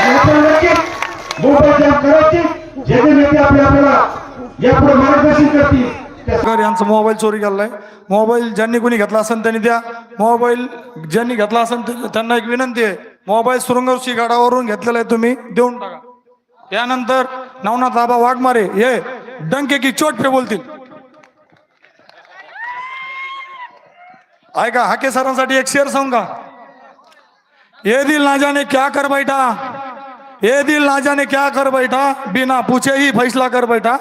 आपण नक्कीच मोबाईल जाम करायची, जे जे नेते आपल्याला यापुढे मार्गदर्शन करतील. यांचा मोबाईल चोरी केलाय. मोबाईल ज्यांनी कोणी घेतला असेल त्यांनी द्या. मोबाईल ज्यांनी घेतला असेल त्यांना एक विनंती आहे, मोबाईल सुरंगशी गडावरून घेतलेला आहे तुम्ही देऊन टाका. त्यानंतर नवनाथ आबा वाघमारे हे डंके की चोट पे बोलतील. ऐका, हाके सरांसाठी एक शेर सांगू का? ये दिल ना जाने क्या कर बैठा, ये दिल ना जाने क्या कर बैठा, बिना पूछे ही फैसला कर बैठा,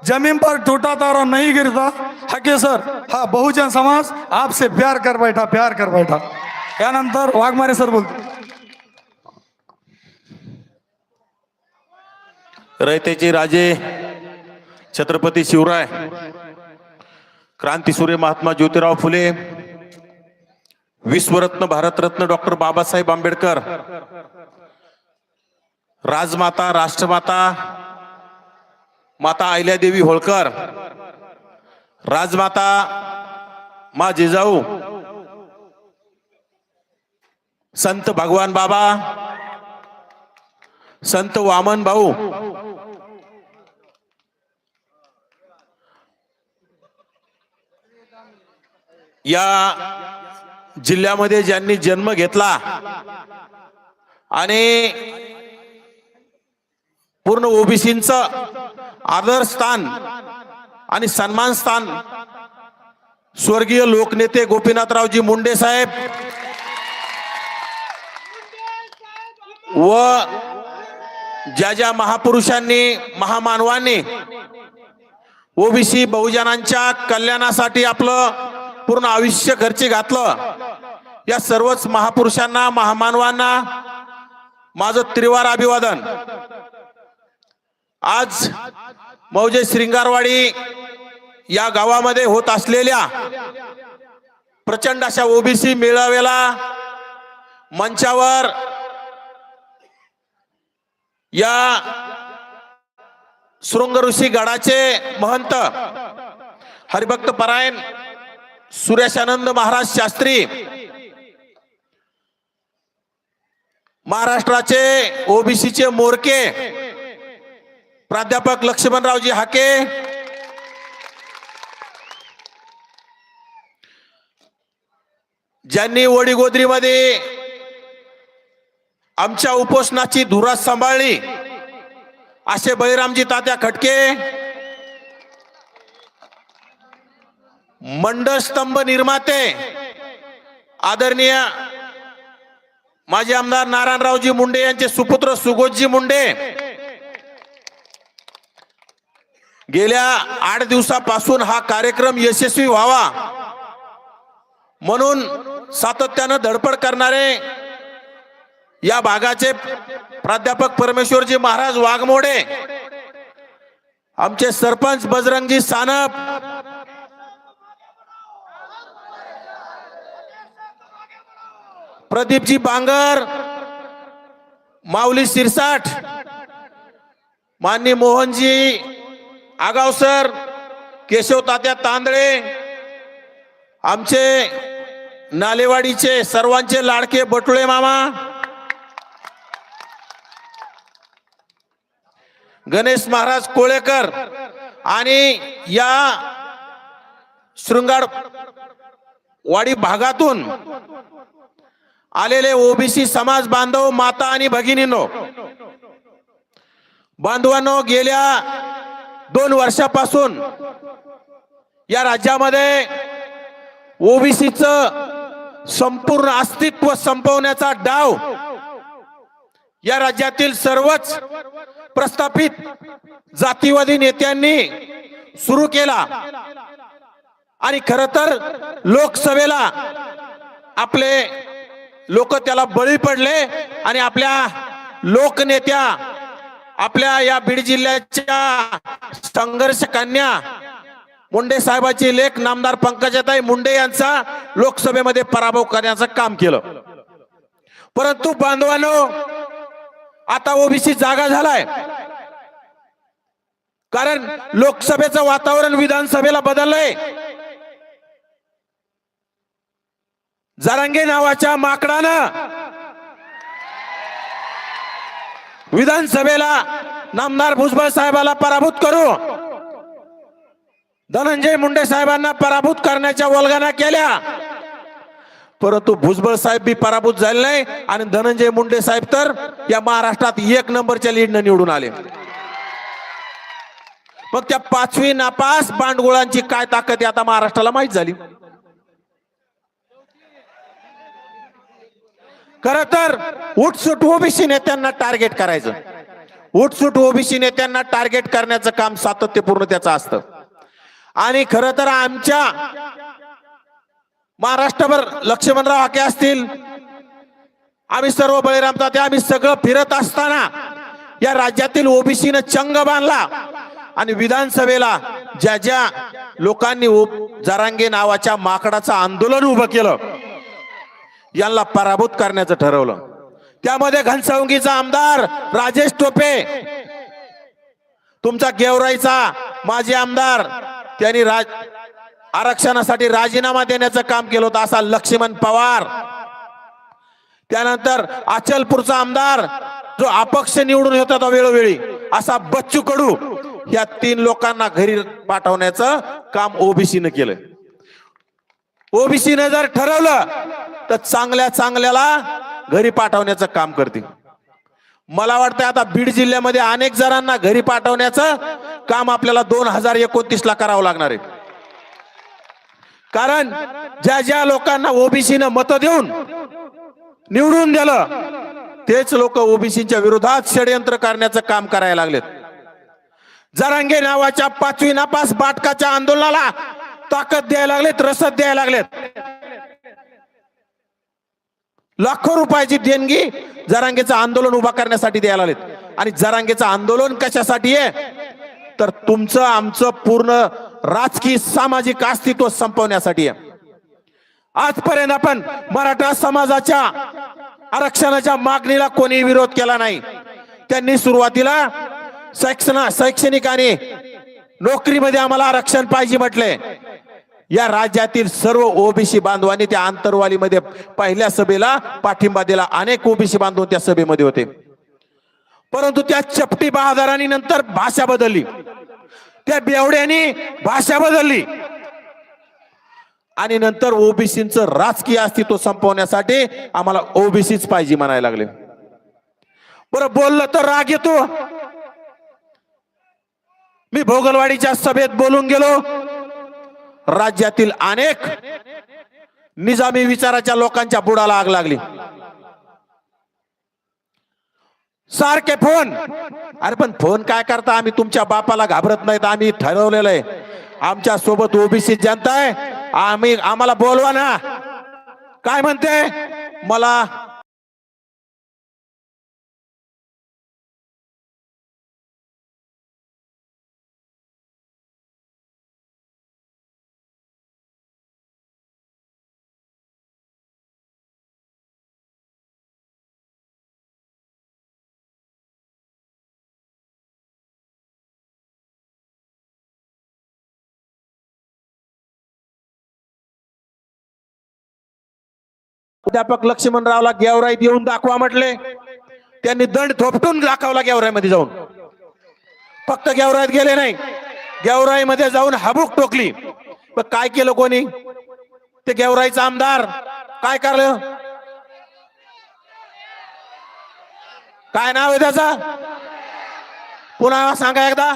जमीन पर टूटा तारा नहीं गिरता. हके सर हा बहुजन समाज आपसे प्यार कर बैठा, प्यार कर बैठा. त्यानंतर वाघमारे सर बोलतो. रयतेचे राजे छत्रपती शिवराय, क्रांतीसूर्य महात्मा ज्योतिराव फुले, विश्वरत्न भारतरत्न डॉक्टर बाबासाहेब आंबेडकर, राजमाता राष्ट्रमाता माता अहिल्यादेवी होळकर, राजमाता मा जिजाऊ, संत भगवान बाबा, संत वामन भाऊ, या जिल्ह्यामध्ये ज्यांनी जन्म घेतला आणि पूर्ण ओबीसींचं आदर स्थान आणि सन्मान स्थान स्वर्गीय लोकनेते गोपीनाथरावजी मुंडे साहेब व ज्या ज्या महापुरुषांनी महामानवांनी ओबीसी बहुजनांच्या कल्याणासाठी आपलं पूर्ण आयुष्य खर्ची घातलं, या सर्वच महापुरुषांना महामानवांना माझं त्रिवार अभिवादन. आज मौजे श्रृंगारवाडी या गावामध्ये होत असलेल्या प्रचंड अशा ओबीसी मेळाव्याला मंचावर या शृंगऋषी गडाचे महंत हरिभक्त परायण सुरेशानंद महाराज शास्त्री, महाराष्ट्राचे ओबीसीचे मोरके प्राध्यापक लक्ष्मणरावजी हाके, ज्यांनी वडीगोद्रीमध्ये आमच्या उपोषणाची धुरा सांभाळली असे बळीरामजी तात्या खटके, मंडस्तंभ निर्माते आदरणीय माजी आमदार नारायणरावजी मुंडे यांचे सुपुत्र सुगोतजी मुंडे गेल्या 8 दिवसापासून हा कार्यक्रम यशस्वी व्हावा म्हणून सातत्यानं धडपड करणारे या भागाचे प्राध्यापक परमेश्वरजी महाराज वाघमोडे, आमचे सरपंच बजरंगजी सानप, प्रदीपजी बांगर, माऊली सिरसाट, माननीय मोहनजी आगावसर, केशव तात्या तांदळे, आमचे नालेवाडीचे सर्वांचे लाडके बटुळे मामा, गणेश महाराज कोळेकर आणि या शृंगारवाडी भागातून आलेले ओबीसी समाज बांधव, माता आणि भगिनींनो, बांधवांनो, गेल्या 2 वर्षापासून या राज्यामध्ये ओबीसीचं संपूर्ण अस्तित्व संपवण्याचा डाव या राज्यातील सर्वच प्रस्थापित जातीवादी नेत्यांनी सुरू केला आणि खरं तर लोकसभेला आपले लोक त्याला बळी पडले आणि आपल्या लोकनेत्या, आपल्या या बीड जिल्ह्याच्या संघर्ष कन्या मुंडे साहेबाची लेख नामदार पंकजाताई मुंडे यांचा लोकसभेमध्ये पराभव करण्याचं काम केलं. परंतु बांधवांनो, आता ओबीसी जागा झालाय, कारण लोकसभेचं वातावरण विधानसभेला बदललंय. जरांगे नावाच्या माकडानं विधानसभेला नामदार भुजबळ साहेबाला पराभूत करू, धनंजय मुंडे साहेबांना पराभूत करण्याच्या वल्गना केल्या, परंतु भुजबळ साहेब बी पराभूत झाले नाही आणि धनंजय मुंडे साहेब तर या महाराष्ट्रात 1 नंबरच्या लीडनं निवडून आले. मग त्या 5वी नापास बांडगुळांची काय ताकद आहे आता महाराष्ट्राला माहित झाली. खर तर उठसूट ओबीसी नेत्यांना टार्गेट करायचं, उठसूट ओबीसी नेत्यांना टार्गेट करण्याचं काम सातत्यपूर्ण त्याचं असतं. आणि खर तर आमच्या महाराष्ट्रभर लक्ष्मणराव हाके असतील, आम्ही सर्व बळीराम तात्या, आम्ही सगळं फिरत असताना या राज्यातील ओबीसीनं चंग बांधला आणि विधानसभेला ज्या ज्या लोकांनी जरांगे नावाच्या माकडाचं आंदोलन उभं केलं यांना पराभूत करण्याचं ठरवलं. त्यामध्ये घनसावंगीचा आमदार राजेश टोपे, तुमचा गेवराईचा माजी आमदार, त्यांनी आरक्षणासाठी राजीनामा देण्याचं काम केलं होतं असा लक्ष्मण पवार, त्यानंतर अचलपूरचा आमदार जो अपक्ष निवडून येत होता वेळोवेळी असा बच्चू कडू, या 3 लोकांना घरी पाठवण्याचं काम ओबीसीनं केलं. ओबीसीनं जर ठरवलं तर चांगल्या चांगल्याला घरी पाठवण्याचं काम करते. मला वाटतं आता बीड जिल्ह्यामध्ये अनेक जणांना घरी पाठवण्याचं काम आपल्याला 2029 ला करावं लागणार आहे. कारण ज्या ज्या लोकांना ओबीसीनं मतं देऊन निवडून दिलं तेच लोक ओबीसीच्या विरोधात षडयंत्र करण्याचं काम करायला लागलेत. जरांगे नावाच्या 5वी नापास बाटकाच्या आंदोलनाला ताकद द्यायला लागलेत, रसद द्यायला लागलेत. लाखो रुपयाची देणगी जरांगेचं आंदोलन उभा करण्यासाठी द्यायला लागलेत. आणि जरांगेचं आंदोलन कशासाठी आहे तर तुमचं आमचं पूर्ण राजकीय सामाजिक अस्तित्व संपवण्यासाठी आहे. आजपर्यंत आपण मराठा समाजाच्या आरक्षणाच्या मागणीला कोणी विरोध केला नाही. त्यांनी सुरुवातीला शैक्षणिक आणि नोकरीमध्ये आम्हाला आरक्षण पाहिजे म्हटले. या राज्यातील सर्व ओबीसी बांधवांनी त्या आंतरवालीमध्ये पहिल्या सभेला पाठिंबा दिला. अनेक ओबीसी बांधव त्या सभेमध्ये होते. परंतु त्या चपटी बहादरांनी नंतर भाषा बदलली, त्या बेवड्यांनी भाषा बदलली आणि नंतर ओबीसीचं राजकीय अस्तित्व संपवण्यासाठी आम्हाला ओबीसीच पाहिजे म्हणायला लागले. बरं, बोललं तर राग येतो. मी भोगलवाडीच्या सभेत बोलून गेलो. राज्यातील अनेक निजामी विचाराच्या लोकांच्या बुडाला आग लागली. सारखे फोन, अरे पण फोन काय करता, आम्ही तुमच्या बापाला घाबरत नाहीत, आम्ही ठरवलेलं आहे आमच्या सोबत ओबीसी जनता आहे, आम्हाला बोलवा ना. काय म्हणते मला, प्राध्यापक लक्ष्मणरावला गेवराईत येऊन दाखवा म्हटले. त्यांनी दंड थोपटून दाखवला गेवराईमध्ये जाऊन. फक्त गेवराईत गेले नाही, गेवराईमध्ये जाऊन हाबूक टोकली. पण काय केलं कोणी, ते गेवराईचा आमदार काय करलं, काय नाव आहे त्याचा, पुन्हा सांगा एकदा.